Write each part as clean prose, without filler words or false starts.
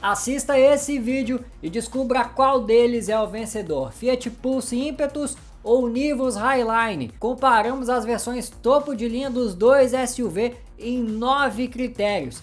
Assista esse vídeo e descubra qual deles é o vencedor, Fiat Pulse Impetus ou Nivus Highline. Comparamos as versões topo de linha dos dois SUV em 9 critérios.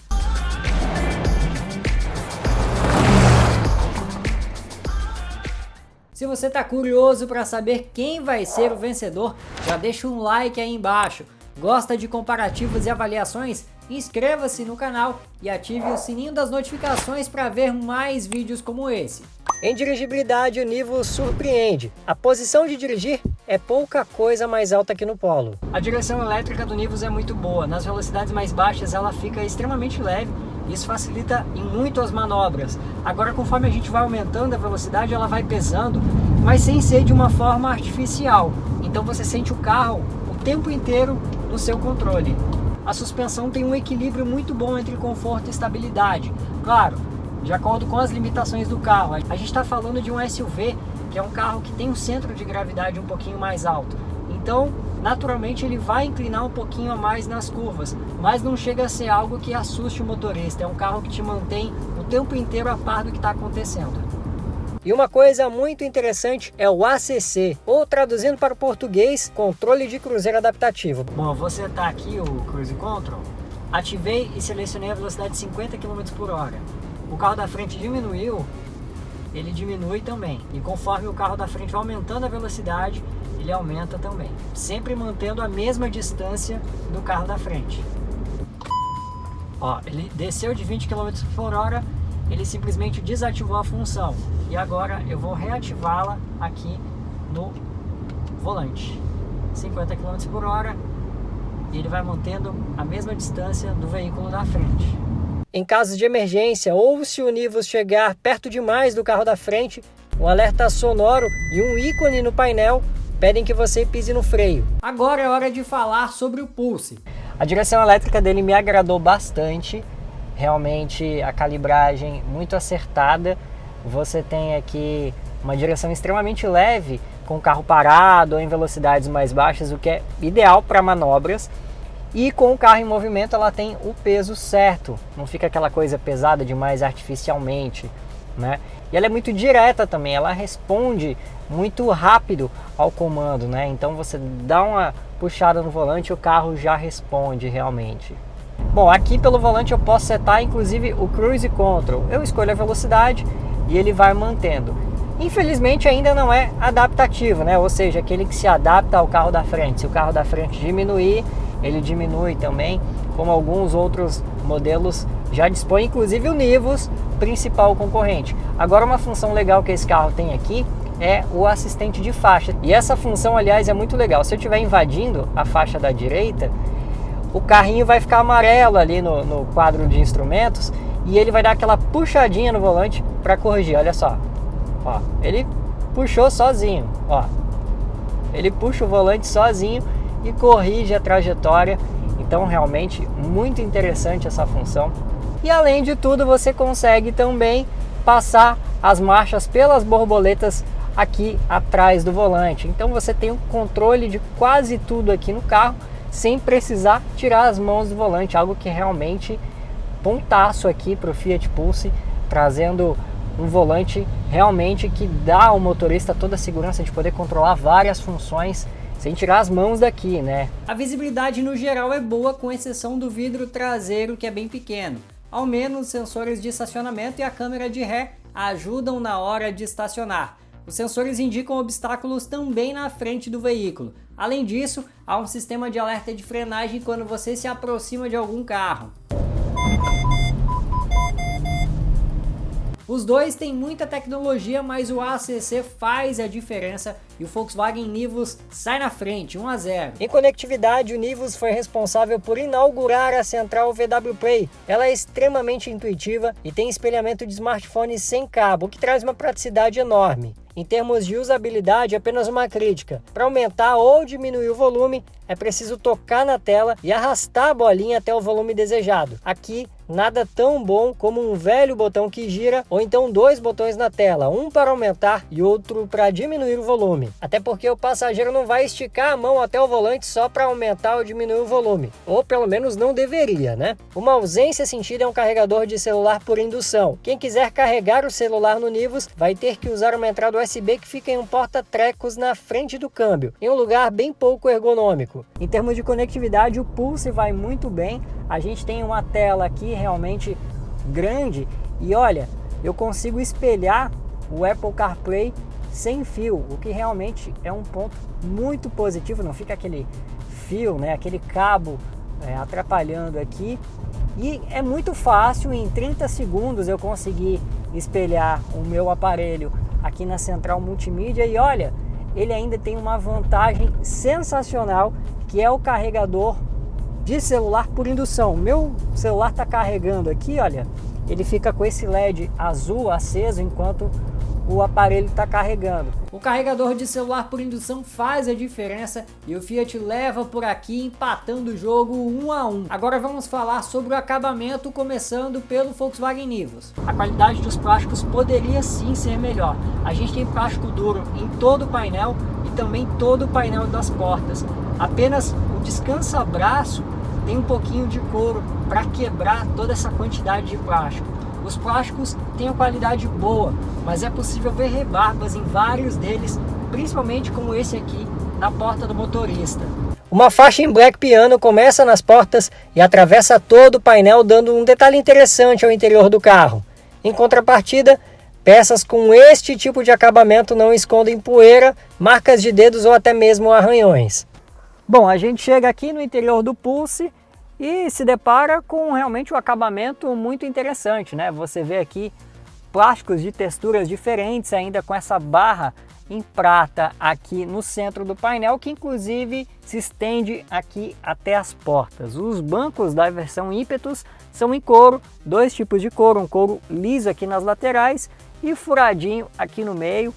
Se você está curioso para saber quem vai ser o vencedor, já deixa um like aí embaixo. Gosta de comparativos e avaliações? Inscreva-se no canal e ative o sininho das notificações para ver mais vídeos como esse. Em dirigibilidade, o Nivus surpreende. A posição de dirigir é pouca coisa mais alta que no Polo. A direção elétrica do Nivus é muito boa. Nas velocidades mais baixas ela fica extremamente leve. Isso facilita em muito as manobras. Agora, conforme a gente vai aumentando a velocidade, ela vai pesando, mas sem ser de uma forma artificial. Então você sente o carro o tempo inteiro no seu controle. A suspensão tem um equilíbrio muito bom entre conforto e estabilidade. Claro, de acordo com as limitações do carro. A gente está falando de um SUV, que é um carro que tem um centro de gravidade um pouquinho mais alto. Então, naturalmente, ele vai inclinar um pouquinho a mais nas curvas, mas não chega a ser algo que assuste o motorista. É um carro que te mantém o tempo inteiro a par do que está acontecendo. E uma coisa muito interessante é o ACC, ou traduzindo para o português, controle de cruzeiro adaptativo. Bom, você está aqui o Cruise Control, ativei e selecionei a velocidade de 50 km por hora. O carro da frente diminuiu, ele diminui também. E conforme o carro da frente vai aumentando a velocidade, ele aumenta também. Sempre mantendo a mesma distância do carro da frente. Ó, ele desceu de 20 km por hora, ele simplesmente desativou a função. E agora eu vou reativá-la aqui no volante. 50 km por hora, e ele vai mantendo a mesma distância do veículo da frente. Em casos de emergência ou se o Nivus chegar perto demais do carro da frente, um alerta sonoro e um ícone no painel pedem que você pise no freio. Agora é hora de falar sobre o Pulse. A direção elétrica dele me agradou bastante, realmente a calibragem muito acertada. Você tem aqui uma direção extremamente leve, com o carro parado ou em velocidades mais baixas, o que é ideal para manobras. E com o carro em movimento ela tem o peso certo, não fica aquela coisa pesada demais artificialmente, né? E ela é muito direta também, ela responde muito rápido ao comando, né? Então você dá uma puxada no volante e o carro já responde realmente. Bom, aqui pelo volante eu posso setar inclusive o Cruise Control. Eu escolho a velocidade e ele vai mantendo. Infelizmente ainda não é adaptativo, né? Ou seja, aquele que se adapta ao carro da frente. Se o carro da frente diminuir, ele diminui também, como alguns outros modelos já dispõem, inclusive o Nivus, principal concorrente. Agora, uma função legal que esse carro tem aqui é o assistente de faixa. E essa função, aliás, é muito legal. Se eu estiver invadindo a faixa da direita, o carrinho vai ficar amarelo ali no quadro de instrumentos e ele vai dar aquela puxadinha no volante para corrigir. Olha só, ó, ele puxou sozinho, ó. Ele puxa o volante sozinho e corrige a trajetória. Então realmente muito interessante essa função. E além de tudo, você consegue também passar as marchas pelas borboletas aqui atrás do volante. Então você tem o controle de quase tudo aqui no carro sem precisar tirar as mãos do volante, algo que realmente pontaço aqui para o Fiat Pulse, trazendo um volante realmente que dá ao motorista toda a segurança de poder controlar várias funções sem tirar as mãos daqui, né? A visibilidade no geral é boa, com exceção do vidro traseiro, que é bem pequeno. Ao menos os sensores de estacionamento e a câmera de ré ajudam na hora de estacionar. Os sensores indicam obstáculos também na frente do veículo. Além disso, há um sistema de alerta de frenagem quando você se aproxima de algum carro. Os dois têm muita tecnologia, mas o ACC faz a diferença e o Volkswagen Nivus sai na frente, 1-0. Em conectividade, o Nivus foi responsável por inaugurar a central VW Play. Ela é extremamente intuitiva e tem espelhamento de smartphone sem cabo, o que traz uma praticidade enorme. Em termos de usabilidade, apenas uma crítica. Para aumentar ou diminuir o volume, é preciso tocar na tela e arrastar a bolinha até o volume desejado. Aqui, nada tão bom como um velho botão que gira ou então dois botões na tela, um para aumentar e outro para diminuir o volume. volume. Até porque o passageiro não vai esticar a mão até o volante só para aumentar ou diminuir o volume. Ou pelo menos não deveria, né? Uma ausência sentida é um carregador de celular por indução. Quem quiser carregar o celular no Nivus vai ter que usar uma entrada USB que fica em um porta-trecos na frente do câmbio, em um lugar bem pouco ergonômico. Em termos de conectividade, o Pulse vai muito bem. A gente tem uma tela aqui realmente grande e olha, eu consigo espelhar o Apple CarPlay sem fio, o que realmente é um ponto muito positivo, não fica aquele fio, né, aquele cabo atrapalhando aqui. E é muito fácil, em 30 segundos eu consegui espelhar o meu aparelho aqui na central multimídia e olha, ele ainda tem uma vantagem sensacional, que é o carregador de celular por indução. Meu celular está carregando aqui, olha, ele fica com esse LED azul aceso enquanto o aparelho está carregando. O carregador de celular por indução faz a diferença e o Fiat leva por aqui empatando o jogo 1 a 1. Agora vamos falar sobre o acabamento, começando pelo Volkswagen Nivus. A qualidade dos plásticos poderia sim ser melhor. A gente tem plástico duro em todo o painel e também todo o painel das portas. Apenas o descansa-braço tem um pouquinho de couro para quebrar toda essa quantidade de plástico. Os plásticos têm uma qualidade boa, mas é possível ver rebarbas em vários deles, principalmente como esse aqui na porta do motorista. Uma faixa em black piano começa nas portas e atravessa todo o painel, dando um detalhe interessante ao interior do carro. Em contrapartida, peças com este tipo de acabamento não escondem poeira, marcas de dedos ou até mesmo arranhões. Bom, a gente chega aqui no interior do Pulse e se depara com realmente um acabamento muito interessante, né? Você vê aqui plásticos de texturas diferentes, ainda com essa barra em prata aqui no centro do painel, que inclusive se estende aqui até as portas. Os bancos da versão Impetus são em couro, dois tipos de couro, um couro liso aqui nas laterais e furadinho aqui no meio.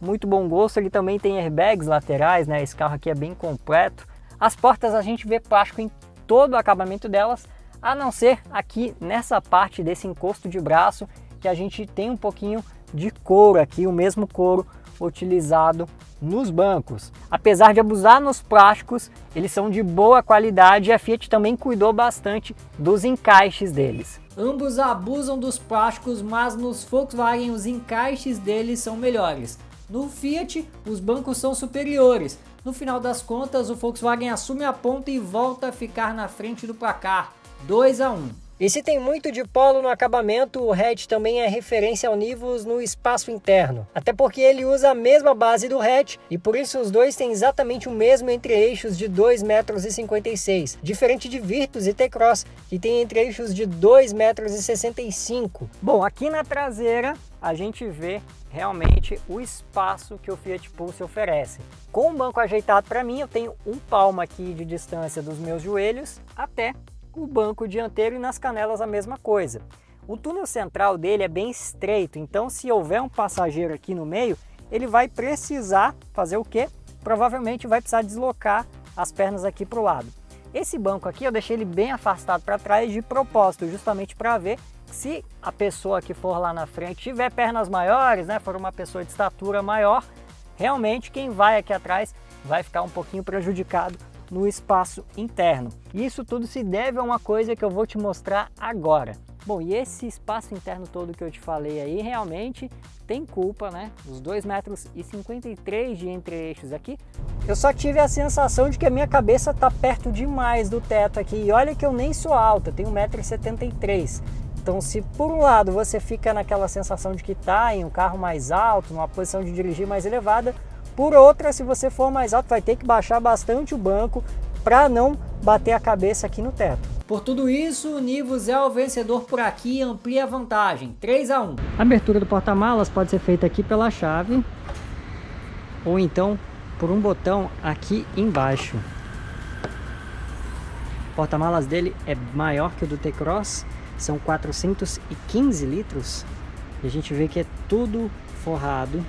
Muito bom gosto, ele também tem airbags laterais, né? Esse carro aqui é bem completo. As portas a gente vê plástico em todo o acabamento delas, a não ser aqui nessa parte desse encosto de braço, que a gente tem um pouquinho de couro aqui, o mesmo couro utilizado nos bancos. Apesar de abusar nos plásticos, eles são de boa qualidade e a Fiat também cuidou bastante dos encaixes deles. Ambos abusam dos plásticos, mas nos Volkswagen os encaixes deles são melhores. No Fiat, os bancos são superiores. No final das contas, o Volkswagen assume a ponta e volta a ficar na frente do placar, 2 a 1. E se tem muito de polo no acabamento, o hatch também é referência ao Nivus no espaço interno. Até porque ele usa a mesma base do hatch e por isso os dois têm exatamente o mesmo entre-eixos de 2,56 m, diferente de Virtus e T-Cross, que tem entre-eixos de 2,65 m. Bom, aqui na traseira a gente vê realmente o espaço que o Fiat Pulse oferece. Com o banco ajeitado para mim, eu tenho um palmo aqui de distância dos meus joelhos até o banco dianteiro e nas canelas a mesma coisa. O túnel central dele é bem estreito, então se houver um passageiro aqui no meio, ele vai precisar fazer o quê? Provavelmente vai precisar deslocar as pernas aqui para o lado. Esse banco aqui eu deixei ele bem afastado para trás de propósito, justamente para ver se a pessoa que for lá na frente tiver pernas maiores, né, for uma pessoa de estatura maior, realmente quem vai aqui atrás vai ficar um pouquinho prejudicado no espaço interno. Isso tudo se deve a uma coisa que eu vou te mostrar agora. Bom, e esse espaço interno todo que eu te falei aí realmente tem culpa, né? Os 2,53 m de entre-eixos aqui. Eu só tive a sensação de que a minha cabeça tá perto demais do teto aqui. E olha que eu nem sou alta, tenho 1,73 m. Então se por um lado você fica naquela sensação de que está em um carro mais alto, numa posição de dirigir mais elevada, por outra, se você for mais alto, vai ter que baixar bastante o banco para não bater a cabeça aqui no teto. Por tudo isso, o Nivus é o vencedor por aqui e amplia a vantagem, 3 a 1. A abertura do porta-malas pode ser feita aqui pela chave ou então por um botão aqui embaixo. O porta-malas dele é maior que o do T-Cross, são 415 litros e a gente vê que é tudo forrado.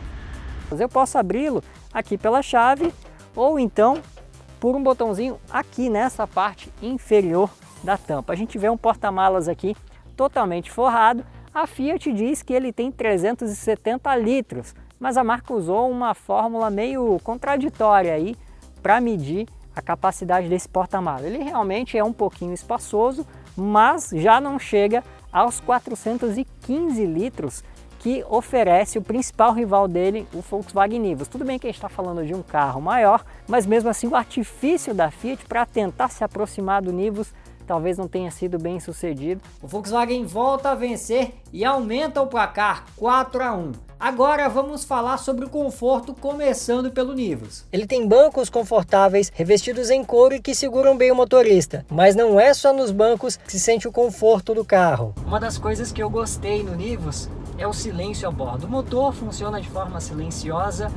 Eu posso abri-lo aqui pela chave ou então por um botãozinho aqui nessa parte inferior da tampa. A gente vê um porta-malas aqui totalmente forrado. A Fiat diz que ele tem 370 litros, mas a marca usou uma fórmula meio contraditória aí para medir a capacidade desse porta-malas. Ele realmente é um pouquinho espaçoso, mas já não chega aos 415 litros que oferece o principal rival dele, o Volkswagen Nivus. Tudo bem que a gente está falando de um carro maior, mas mesmo assim o artifício da Fiat para tentar se aproximar do Nivus talvez não tenha sido bem sucedido. O Volkswagen volta a vencer e aumenta o placar 4-1. Agora vamos falar sobre o conforto, começando pelo Nivus. Ele tem bancos confortáveis, revestidos em couro e que seguram bem o motorista. Mas não é só nos bancos que se sente o conforto do carro. Uma das coisas que eu gostei no Nivus é o silêncio a bordo. O motor funciona de forma silenciosa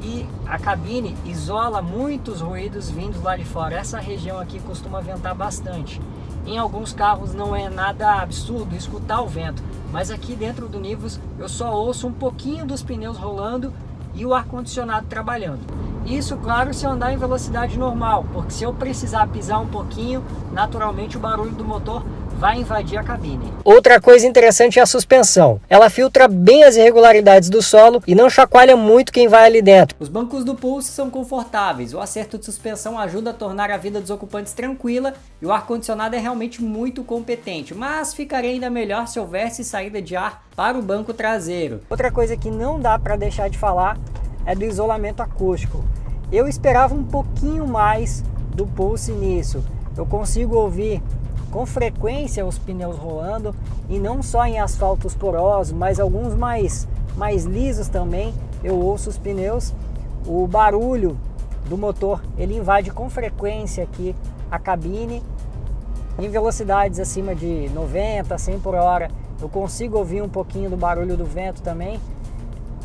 e a cabine isola muitos ruídos vindos lá de fora. Essa região aqui costuma ventar bastante. Em alguns carros não é nada absurdo escutar o vento, mas aqui dentro do Nivus eu só ouço um pouquinho dos pneus rolando e o ar-condicionado trabalhando. Isso, claro, se eu andar em velocidade normal, porque se eu precisar pisar um pouquinho, naturalmente o barulho do motor vai invadir a cabine. Outra coisa interessante é a suspensão. Ela filtra bem as irregularidades do solo e não chacoalha muito quem vai ali dentro. Os bancos do Pulse são confortáveis, o acerto de suspensão ajuda a tornar a vida dos ocupantes tranquila e o ar-condicionado é realmente muito competente, mas ficaria ainda melhor se houvesse saída de ar para o banco traseiro. Outra coisa que não dá para deixar de falar é do isolamento acústico. Eu esperava um pouquinho mais do Pulse nisso. Eu consigo ouvir com frequência os pneus rolando e não só em asfaltos porosos, mas alguns mais lisos também. Eu ouço os pneus, o barulho do motor ele invade com frequência aqui a cabine em velocidades acima de 90, 100 por hora. Eu consigo ouvir um pouquinho do barulho do vento também.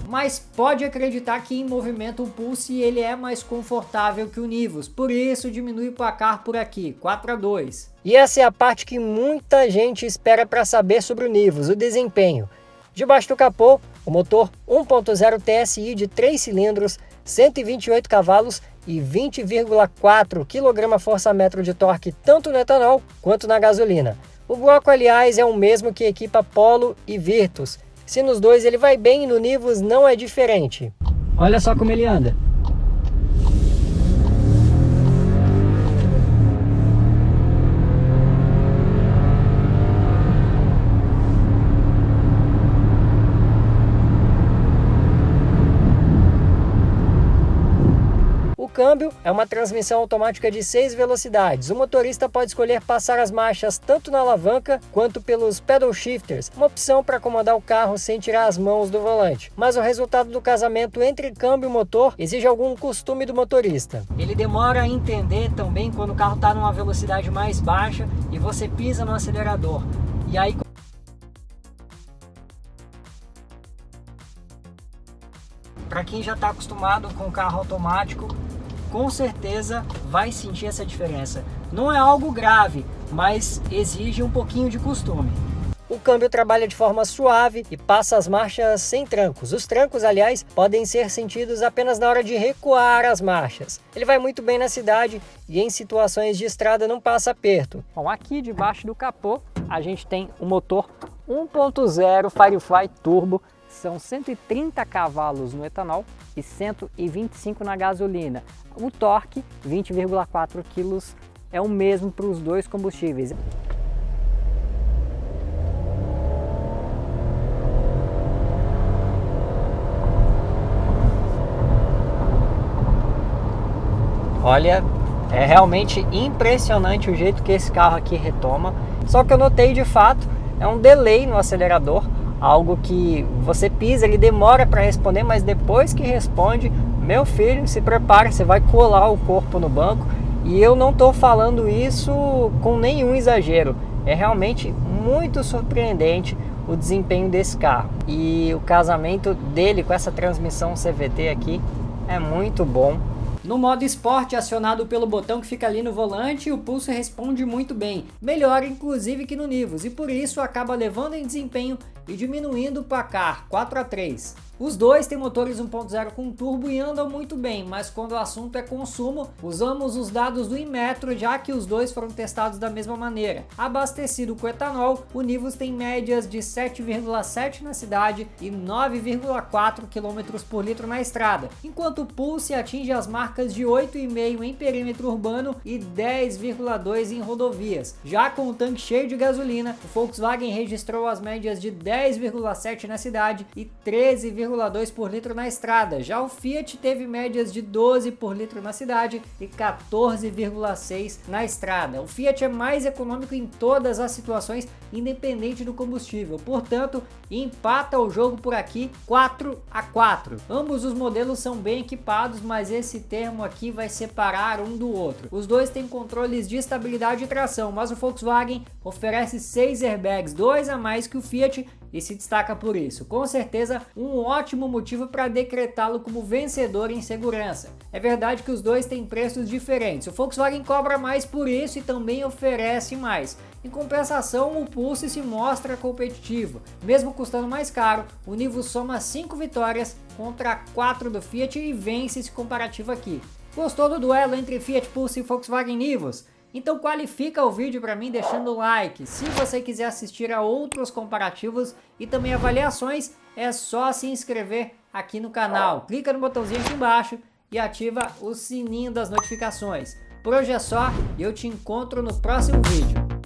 Mas pode acreditar que em movimento o Pulse ele é mais confortável que o Nivus, por isso diminui o placar por aqui, 4-2. E essa é a parte que muita gente espera para saber sobre o Nivus, o desempenho. Debaixo do capô, o motor 1.0 TSI de 3 cilindros, 128 cavalos e 20,4 kgfm de torque tanto no etanol quanto na gasolina. O bloco, aliás, é o mesmo que equipa Polo e Virtus. Se nos dois ele vai bem, no Nivus não é diferente. Olha só como ele anda. O câmbio é uma transmissão automática de 6 velocidades. O motorista pode escolher passar as marchas tanto na alavanca quanto pelos pedal shifters, uma opção para comandar o carro sem tirar as mãos do volante. Mas o resultado do casamento entre câmbio e motor exige algum costume do motorista. Ele demora a entender também quando o carro está numa velocidade mais baixa e você pisa no acelerador. E aí, para quem já está acostumado com o carro automático, com certeza vai sentir essa diferença. Não é algo grave, mas exige um pouquinho de costume. O câmbio trabalha de forma suave e passa as marchas sem trancos. Os trancos, aliás, podem ser sentidos apenas na hora de recuar as marchas. Ele vai muito bem na cidade e em situações de estrada não passa aperto. Bom, aqui debaixo do capô a gente tem o motor 1.0 Firefly Turbo. São 130 cavalos no etanol e 125 na gasolina. O torque, 20,4 kg, é o mesmo para os dois combustíveis. Olha, é realmente impressionante o jeito que esse carro aqui retoma. Só que eu notei de fato, é um delay no acelerador. Algo que você pisa, ele demora para responder, mas depois que responde, meu filho, se prepare, você vai colar o corpo no banco. E eu não estou falando isso com nenhum exagero. É realmente muito surpreendente o desempenho desse carro. E o casamento dele com essa transmissão CVT aqui é muito bom. No modo esporte, acionado pelo botão que fica ali no volante, o Pulse responde muito bem, melhor inclusive que no Nivus, e por isso acaba levando em desempenho e diminuindo o placar 4-3. Os dois têm motores 1.0 com turbo e andam muito bem, mas quando o assunto é consumo, usamos os dados do Inmetro, já que os dois foram testados da mesma maneira. Abastecido com etanol, o Nivus tem médias de 7,7 na cidade e 9,4 km por litro na estrada, enquanto o Pulse atinge as marcas de 8,5 em perímetro urbano e 10,2 em rodovias. Já com o tanque cheio de gasolina, o Volkswagen registrou as médias de 10,7 na cidade e 13,2 por litro na estrada. Já o Fiat teve médias de 12 por litro na cidade e 14,6 na estrada. O Fiat é mais econômico em todas as situações, independente do combustível. Portanto, empata o jogo por aqui 4-4. Ambos os modelos são bem equipados, mas esse termo aqui vai separar um do outro. Os dois têm controles de estabilidade e tração, mas o Volkswagen oferece 6 airbags, 2 a mais que o Fiat, e se destaca por isso. Com certeza, um ótimo motivo para decretá-lo como vencedor em segurança. É verdade que os dois têm preços diferentes. O Volkswagen cobra mais por isso e também oferece mais. Em compensação, o Pulse se mostra competitivo. Mesmo custando mais caro, o Nivus soma 5 vitórias contra 4 do Fiat e vence esse comparativo aqui. Gostou do duelo entre Fiat Pulse e Volkswagen Nivus? Então qualifica o vídeo para mim deixando o like. Se você quiser assistir a outros comparativos e também avaliações, é só se inscrever aqui no canal. Clica no botãozinho aqui embaixo e ativa o sininho das notificações. Por hoje é só e eu te encontro no próximo vídeo.